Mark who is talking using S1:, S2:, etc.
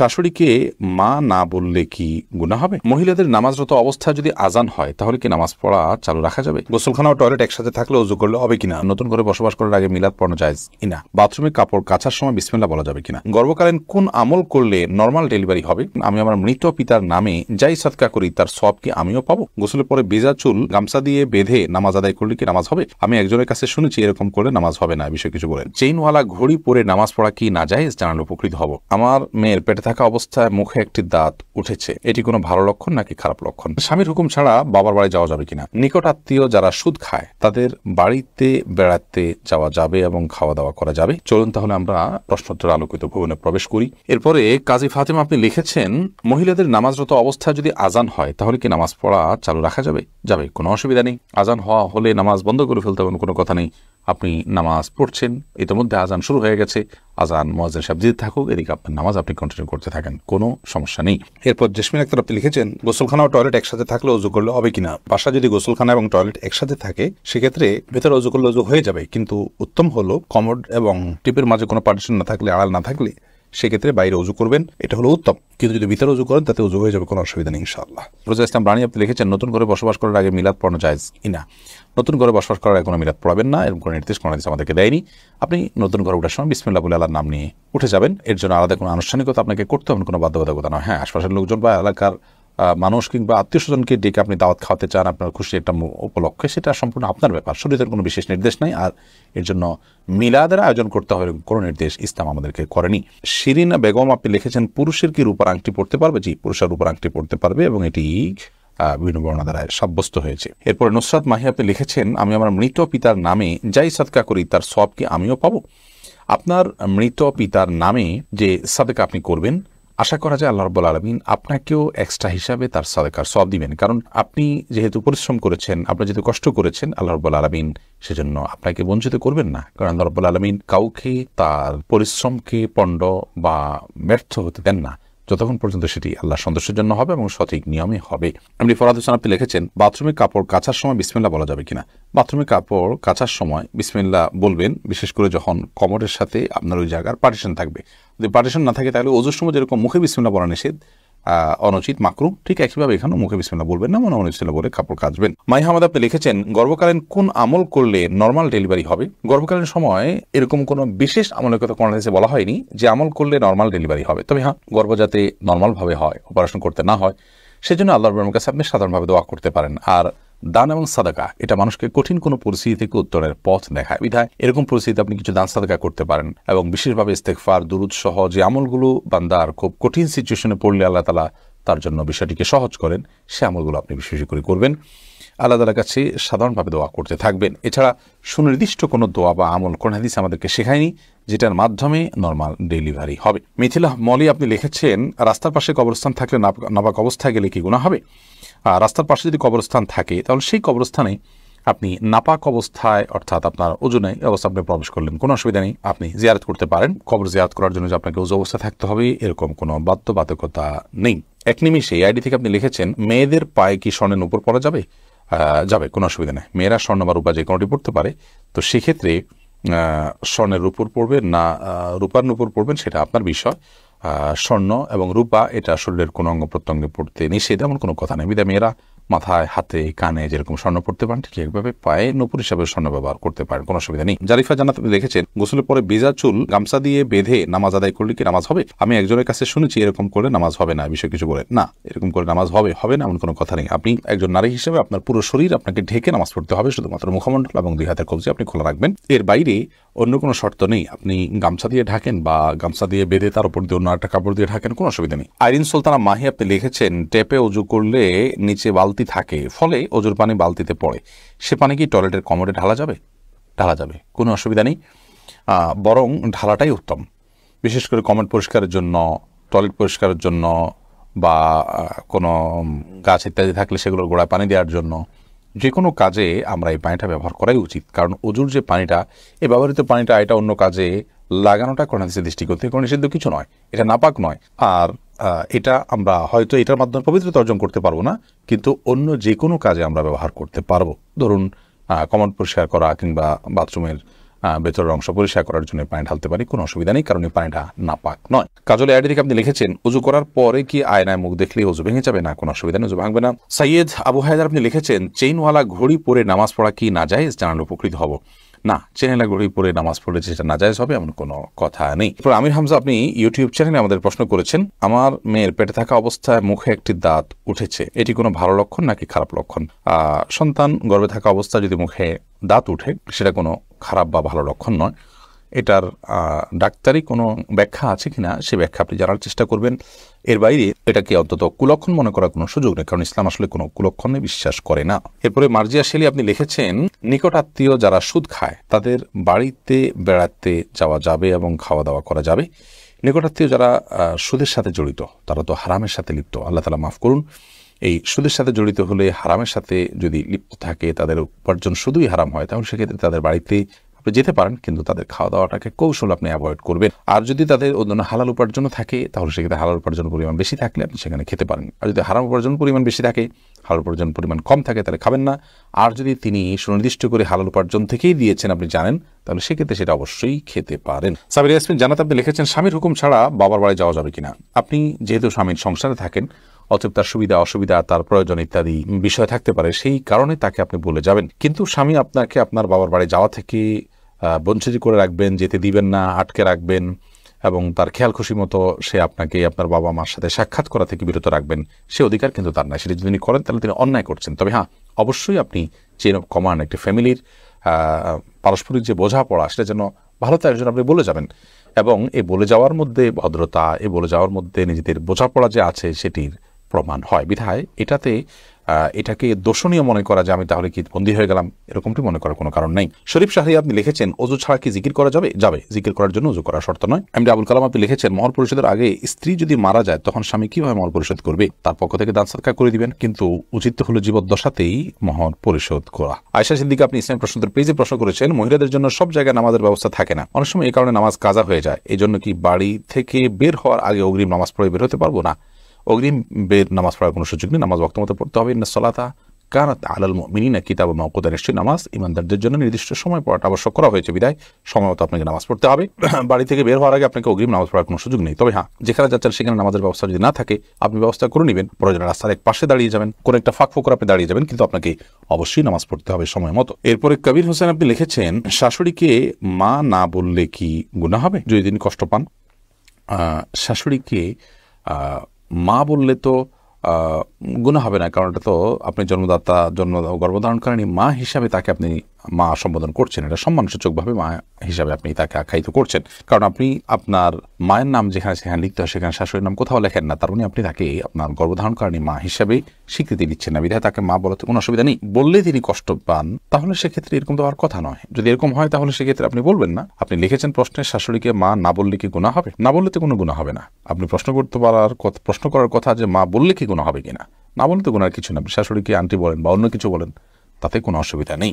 S1: শাশুড়িকে মা না বললে কি গুনাহ হবে? মহিলাদের নামাজরত অবস্থায় যদি আজান হয় তাহলে কি নামাজ পড়া চালু রাখা যাবে? গোসলখানা ও টয়লেট একসাথে থাকলে ওযু করলে হবে কিনা? নতুন করে বসবাস করার আগে মিলাদ পড়ানো জায়েজ কিনা? বাথরুমে কাপড় কাচার সময় বিসমিল্লাহ বলা যাবে কিনা? গর্ভকালীন কোন আমল করলে নরমাল ডেলিভারি হবে? আমি আমার মৃত পিতার নামে যাই সাদকা করি তার সওয়াব কি আমিও পাবো? গোসলের পরে ভেজা চুল গামছা দিয়ে বেঁধে নামাজ আদায় করলে কি নামাজ হবে? আমি একজনের কাছে শুনেছি এরকম করলে নামাজ হবে না, বিষয় কিছু বলেন। চেইনওয়ালা ঘড়ি পরে নামাজ পড়া কি নাজায়েজ? জানালে উপকৃত হব। আমার মেয়ের পেটে থাকা অবস্থায় মুখে একটি দাঁত উঠেছে, এটি কোনো ভালো লক্ষণ নাকি খারাপ লক্ষণ? স্বামীর হুকুম ছাড়া বাবার বাড়ি যাওয়া যাবে কিনা? নিকট আত্মীয় যারা সুদ খায় তাদের বাড়িতে বেড়াতে যাওয়া যাবে এবং খাওয়া দাওয়া করা যাবে? চলুন তাহলে আমরা প্রশ্নোত্তর আলোকিত ভবনে প্রবেশ করি। এরপরে কাজী ফাতেমা আপনি লিখেছেন, মহিলাদের নামাজরত অবস্থায় যদি আজান হয় তাহলে কি নামাজ পড়া চালু রাখা যাবে? যাবে, কোনো অসুবিধা নেই। আজান হওয়া হলে নামাজ বন্ধ করে ফেলতে হবে, কোনো কথা নেই। আপনি নামাজ পড়ছেন, ইতিমধ্যে আজান শুরু হয়ে গেছে, আজান মুয়াজ্জিন সাহেব দিতে থাকুক, এদিকে আপনার নামাজ আপনি কন্টিনিউ করতে থাকেন, কোনো সমস্যা নেই। এরপর জেসমিন আক্তার আপনি লিখেছেন, গোসলখানা ও টয়লেট একসাথে থাকলে ওযু করলে হবে কিনা? বাসা যদি গোসলখানা এবং টয়লেট একসাথে থাকে সেক্ষেত্রে ভেতরে ওযু করলে ওযু হয়ে যাবে, কিন্তু উত্তম হলো কমোড এবং টিপের মাঝে কোনো পার্টিশন না থাকলে, আড়াল না থাকলে সেক্ষেত্রে বাইরে ওযু করবেন, এটা হলো উত্তম। কিন্তু যদি ভিতরে ওযু করেন তাতে ওযু হয়ে যাবে, কোনো অসুবিধা নেই ইনশাআল্লাহ। রোজা ইসলাম রানী আপনি লিখেছেন, নতুন করে বসবাস করার আগে মিলাদ পড়ানো জায়েজ কিনা? নতুন করে বসবাস করার আগে কোনো মিলাদ পড়াবেন না, এরকম কোনো নির্দেশ কোনো হাদিস আমাদেরকে দেয়নি। আপনি নতুন ঘরে ওঠার সময় বিসমিল্লাহ বলে আল্লাহর নাম নিয়ে উঠে যাবেন, এর জন্য আলাদা কোনো আনুষ্ঠানিকতা আপনাকে করতে হবে, কোনো বাধ্যবাধকতা নয়। হ্যাঁ, আশপাশের লোকজন বা এলাকার মানুষ কিংবা আত্মীয় স্বজনকে ডেকে আপনি দাওয়াত খাওয়াতে চান আপনার খুশি একটা উপলক্ষে, সেটা সম্পূর্ণ আপনার ব্যাপার, শরীরের কোনো বিশেষ নির্দেশ নাই। আর এর জন্য মিলাদের আয়োজন করতে হবে কোনো নির্দেশ ইসলাম আমাদেরকে করেনি। শিরিনা বেগম আপনি লিখেছেন, পুরুষের কি রূপার আংটি পড়তে পারবে? জি, পুরুষের রূপার আংটি পড়তে পারবে এবং এটি বিভিন্ন বর্ণনা দ্বারা সাব্যস্ত হয়েছে। এরপরে নুসরাত মাহি আপনি লিখেছেন, আমি আমার মৃত পিতার নামে যাই সাদকা করি তার সওয়াব কি আমিও পাবো? আপনার মৃত পিতার নামে যে সাদকা আপনি করবেন, আশা করা যায় আল্লাহ রাব্বুল আলামিন আপনাকেও এক্সট্রা হিসাবে তার সাদকার সওয়াব দিবেন, কারণ আপনি যেহেতু পরিশ্রম করেছেন, আপনি যেহেতু কষ্ট করেছেন, আল্লাহ রাব্বুল আলামিন সেজন্য আপনাকে বঞ্চিত করবেন না, কারণ আল্লাহ রাব্বুল আলামিন কাউকে তার পরিশ্রমকে পণ্ড বা ব্যর্থ হতে দেন না যতক্ষণ পর্যন্ত সেটি আল্লাহর সন্তোষের জন্য হবে এবং সঠিক নিয়মে হবে। এমনি ফরাদ হোসেন আপনি লিখেছেন, বাথরুমে কাপড় কাচার সময় বিসমিল্লাহ বলা যাবে কিনা? বাথরুমে কাপড় কাচার সময় বিসমিল্লাহ বলবেন, বিশেষ করে যখন কমোডের সাথে আপনার ওই জায়গার পার্টিশন থাকবে। যদি পার্টিশন না থাকে তাহলে ওযুর সময় যেরকম মুখে বিসমিল্লাহ বলা নিষেধ, অনুচিত, মাকরুহ, ঠিক একইভাবে এখানেও মুখে বিসমিল্লাহ বলবেন না, মনে মনে বিসমিল্লাহ বলে কাপড় কাচবেন। মাই হামাদ আপনি লিখেছেন, গর্ভকালীন কোন আমল করলে নরমাল ডেলিভারি হবে? গর্ভকালীন সময় এরকম কোনো বিশেষ আমলের কথা কোরআন হাদিসে বলা হয়নি যে আমল করলে নরমাল ডেলিভারি হবে। তবে হ্যাঁ, গর্ভ যাতে নরমাল ভাবে হয়, অপারেশন করতে না হয়, সেজন্য আল্লাহর রহমতের কাছে আপনি সাধারণভাবে দোয়া করতে পারেন। আর দান এবং সাদাকা এটা মানুষকে কঠিন কোনো পরিস্থিতি থেকে উত্তরের পথ দেখায়, বিধায় এরকম পরিস্থিতিতে আপনি কিছু দান সাদাকা করতে পারেন এবং বিশেষভাবে ইস্তেগফার, দুরূদ সহ যে আমলগুলো বান্দার খুব কঠিন সিচুয়েশনে পড়লে আল্লাহ তাআলা তার জন্য বিষয়টিকে সহজ করেন, সে আমলগুলো আপনি বিশেষ করে করবেন, আল্লাহ তাআলার কাছে সাধারণভাবে দোয়া করতে থাকবেন। এছাড়া সুনির্দিষ্ট কোনো দোয়া বা আমল কোন হাদিস আমাদেরকে শেখায়নি যেটার মাধ্যমে নরমাল ডেলিভারি হবে। মিথিলা মলি আপনি লিখেছেন, রাস্তার পাশে কবরস্থান থাকলে নাপাক অবস্থায় গেলে কি গুনাহ হবে? রাস্তার পাশে যদি কবরস্থান থাকে তাহলে সেই কবরস্থানে আপনি নাপাক অবস্থায়, অর্থাৎ আপনার ওযু নাই অবস্থা আপনি প্রবেশ করলেন, কোনো অসুবিধা নেই, আপনি জিয়ারত করতে পারেন। কবর জিয়ারত করার জন্য যে আপনাকে ওযু অবস্থা থাকতে হবে এরকম কোনো বাধ্যবাধকতা নেই। এক নিমিষে এই আইডি থেকে আপনি লিখেছেন, মেয়েদের পায়ে কি স্বর্ণের উপর পরা যাবে? যাবে, কোনো অসুবিধা নেই। মেয়েরা স্বর্ণ বা রূপা যে কোনোটি পড়তে পারে, তো সেক্ষেত্রে স্বর্ণের উপর পড়বেন না রূপার উপর পড়বেন সেটা আপনার বিষয়। স্বর্ণ এবং রূপা এটা শরীরের কোনো অঙ্গ প্রত্যঙ্গে পড়তে নিষেধ, এমন কোনো কথা নেই। বিধায় মেয়েরা মাথায়, হাতে, কানে যেরকম স্বর্ণ পড়তে পারেন ঠিক একভাবে পায়ে নূপুর হিসাবে স্বর্ণ ব্যবহার করতে পারেন, কোনো অসুবিধা নেই। জারিফা জান্নাত আপনি দেখেছেন, গোসলের পরে ভেজা চুল গামছা দিয়ে বেঁধে নামাজ আদায় করলে কি নামাজ হবে? আমি একজনের কাছে শুনেছি এরকম করলে নামাজ হবে না, বিষয় কিছু বলে না, এরকম করে নামাজ হবে না এমন কোনো কথা নেই। আপনি একজন নারী হিসেবে আপনার পুরো শরীর আপনাকে ঢেকে নামাজ পড়তে হবে, শুধুমাত্র মুখমণ্ডল এবং দুই হাতের কবজি আপনি খোলা রাখবেন, এর বাইরে অন্য কোনো শর্ত নেই। আপনি গামছা দিয়ে ঢাকেন বা গামছা দিয়ে বেঁধে তার উপর দিয়ে অন্য একটা কাপড় দিয়ে ঢাকেন, কোনো অসুবিধা নেই। আইরিন সুলতানা মাহি আপনি লিখেছেন, টেপে ওযু করলে নিচে বালতি থাকে, ফলে ওযুর পানি বালতিতে পড়ে, সে পানি কি টয়লেটের কমোডে ঢালা যাবে? ঢালা যাবে, কোনো অসুবিধা নেই, বরং ঢালাটাই উত্তম, বিশেষ করে কমোড পরিষ্কারের জন্য, টয়লেট পরিষ্কারের জন্য বা কোনো গাছ ইত্যাদি থাকলে সেগুলোর গোড়ায় পানি দেওয়ার জন্য, যে কোনো কাজে আমরা এই পানিটা ব্যবহার করাই উচিত। কারণ ওযুর যে পানিটা, এই ব্যবহৃত পানিটা এটা অন্য কাজে লাগানোটা কোরআন হাদিসের দৃষ্টিকোণ থেকে কোনো নিষিদ্ধ কিছু নয়, এটা নাপাক নয়। আর এটা আমরা হয়তো এটার মাধ্যমে পবিত্রতা অর্জন করতে পারবো না, কিন্তু অন্য যে কোনো কাজে আমরা ব্যবহার করতে পারবো। ধরুন কমোড পরিষ্কার করা কিংবা বাথরুমের ভেতরের অংশ পরিষ্কার করার জন্য পানি ঢালতে পারি, কোনো অসুবিধা নেই, কারণ এই পানিটা নাপাক নয়। কাজল আইডি থেকে আপনি লিখেছেন উজু করার পরে কি আয়নায় মুখ দেখলে উজু ভেঙে যাবে? না, কোনো অসুবিধা নেই, উজু ভাঙবে না। সৈয়দ আবু হায়দার আপনি লিখেছেন চেইনওয়ালা ঘড়ি পরে নামাজ পড়া কি নাজায়েজ? জানালে উপকৃত হব। না, চেইনওয়ালা ঘড়ি পরে নামাজ পড়লে যেটা নাজায়েজ হবে এমন কোনো কথা নেই। আমির হামজা আপনি ইউটিউব চ্যানেলে আমাদের প্রশ্ন করেছেন, আমার মেয়ের পেটে থাকা অবস্থায় মুখে একটি দাঁত উঠেছে, এটি কোনো ভালো লক্ষণ নাকি খারাপ লক্ষণ? সন্তান গর্ভে থাকা অবস্থায় যদি মুখে দাঁত উঠে সেটা কোনো খারাপ বা ভালো লক্ষণ নয়। এটার ডাক্তারি কোনো ব্যাখ্যা আছে কিনা সে ব্যাখ্যা আপনি জানার চেষ্টা করবেন। এর বাইরে এটাকে অন্তত কুলক্ষণ মনে করার কোনো সুযোগ নেই, কারণ ইসলাম আসলে কোনো কুলক্ষণে বিশ্বাস করে না। এরপরে মার্জিয়া শেলি আপনি লিখেছেন নিকট আত্মীয় যারা সুদ খায় তাদের বাড়িতে বেড়াতে যাওয়া যাবে এবং খাওয়া দাওয়া করা যাবে। নিকটাত্মীয় যারা সুদের সাথে জড়িত তারা তো হারামের সাথে লিপ্ত, আল্লাহ তাআলা মাফ করুন। এই সুদের সাথে জড়িত হলে, হারামের সাথে যদি লিপ্ত থাকে, তাদের উপার্জন শুধুই হারাম হয়, তাহলে সেক্ষেত্রে তাদের বাড়িতে আপনি যেতে পারেন, কিন্তু তাদের খাওয়া দাওয়াটাকে কৌশল আপনি অ্যাভয়েড করবেন। আর যদি তাদের অন্য হালাল উপার্জন থাকে তাহলে সেক্ষেত্রে হালাল উপার্জন পরিমাণ বেশি থাকলে আপনি সেখানে খেতে পারেন। আর যদি হারাম উপার্জন পরিমাণ বেশি থাকে, হালাল উপার্জন পরিমাণ কম থাকে, তাহলে খাবেন না। আর যদি তিনি সুনির্দিষ্ট করে হালাল উপার্জন থেকেই দিয়েছেন আপনি জানেন, তাহলে সেক্ষেত্রে সেটা অবশ্যই খেতে পারেন। সাবির ইয়াসমিন জানাত আপনি লিখেছেন স্বামীর হুকুম ছাড়া বাবার বাড়ি যাওয়া যাবে কিনা? আপনি যেহেতু স্বামীর সংসারে থাকেন, অতএব তার সুবিধা অসুবিধা, তার প্রয়োজন ইত্যাদি বিষয় থাকতে পারে, সেই কারণে তাকে আপনি বলে যাবেন। কিন্তু স্বামী আপনাকে আপনার বাবার বাড়ি যাওয়া থেকে বঞ্চিত করে রাখবেন, যেতে দিবেন না, আটকে রাখবেন এবং তার খেয়াল খুশি মতো সে আপনাকে আপনার বাবা মার সাথে সাক্ষাৎ করা থেকে বিরত রাখবেন, সে অধিকার কিন্তু তার নাই। সেটা যদি তিনি করেন তাহলে তিনি অন্যায় করছেন। তবে হ্যাঁ, অবশ্যই আপনি চেইন অফ কমান্ড, একটি ফ্যামিলির পারস্পরিক যে বোঝাপড়া সেটা যেন ভালো তার জন্য আপনি বলে যাবেন, এবং এই বলে যাওয়ার মধ্যে ভদ্রতা, এই বলে যাওয়ার মধ্যে নিজেদের বোঝাপড়া যে আছে সেটির প্রমাণ হয়। বিধায় এটাকে দোষণীয় মনে করা যে আমি তাহলে কি বন্দী হয়ে গেলাম, এরকমটি মনে করার কোনো কারণ নেই। শরীফ শাহরি আপনি লিখেছেন অজু ছাড়া কি জিকির করা যাবে? যাবে, জিকির করার জন্য অজু করা শর্ত নয়। এমডি আবুল কালাম আপনি লিখেছেন মহর পরিশোধের আগে স্ত্রী যদি মারা যায় তখন স্বামী কিভাবে মহর পরিশোধ করবে? তার পক্ষ থেকে দান সদকা করে দিবেন, কিন্তু উচিত হলো জীবদ্দশাতেই মহর পরিশোধ করা। আয়েশা সিদ্দিকা আপনি ইসলাম প্রশ্নোত্তর পেজে প্রশ্ন করেছেন মহিলাদের জন্য সব জায়গায় নামাজের ব্যবস্থা থাকে না, অনেক সময় এই কারণে নামাজ কাজা হয়ে যায়, এই জন্য কি বাড়ি থেকে বের হওয়ার আগে অগ্রিম নামাজ পড়ে বের হতে পারবো? না, অগ্রিম বের নামাজ পড়ার কোনো সুযোগ নেই। নামাজ ওয়াক্ত মতো পড়তে হবে। ইন্না সলাতা কানাত আলাল মুমিনিনা কিতাবাম মাওকুতা, নিশ্চয়ই নামাজ ইমানদারদের জন্য নির্দিষ্ট সময় পড়াটা আবশ্যক করা হয়েছে, বিধায় সময় মতো আপনাকে নামাজ পড়তে হবে। বাড়ি থেকে বের হওয়ার আগে আপনাকে অগ্রিম নামাজ পড়ার কোনো সুযোগ নেই। তবে হ্যাঁ, যেখানে যাচ্ছেন সেখানে নামাজের ব্যবস্থা যদি না থাকে আপনি ব্যবস্থা করে নেবেন, প্রয়োজনে রাস্তার এক পাশে দাঁড়িয়ে যাবেন, কোনো একটা ফাঁক ফোকর আপনি দাঁড়িয়ে যাবেন, কিন্তু আপনাকে অবশ্যই নামাজ পড়তে হবে সময় মতো। এরপরে কবির হোসেন আপনি লিখেছেন শাশুড়িকে মা না বললে কি গুনাহ হবে? যদি তিনি কষ্ট পান, শাশুড়িকে মা বললে তো গুনাহ হবে না, কারণ এটা তো আপনি গর্ভধারণকারিণী মা হিসাবে তাকে আপনি মা সম্বোধন করছেন, এটা সম্মানসূচকভাবে মা হিসাবে আপনি তাকে আখ্যায়িত করছেন। কারণ আপনি আপনার মায়ের নাম যেখানে সেখানে লিখতে হয় সেখানে শাশুড়ির নাম কোথাও লেখেন না, তার মানে আপনি তাকে আপনার গর্ভধারণকারিণী মা হিসাবে স্বীকৃতি দিচ্ছেন না, বিধায় তাকে মা বলাতে কোনো অসুবিধা নেই। বললে তিনি কষ্ট পান তাহলে সেক্ষেত্রে এরকম তো আর কথা নয়। যদি এরকম হয় তাহলে সেক্ষেত্রে আপনি বলবেন না। আপনি লিখেছেন প্রশ্নে শাশুড়িকে মা না বললে কি গুনাহ হবে? না বললে তো কোনো গুনাহ হবে না। আপনি প্রশ্ন করার কথা যে মা বললে কি গুনাহ হবে কিনা, না বললে তো গুনার কিছু না। আপনি শাশুড়িকে আন্টি বলেন বা অন্য কিছু বলেন, তাতে কোনো অসুবিধা নেই।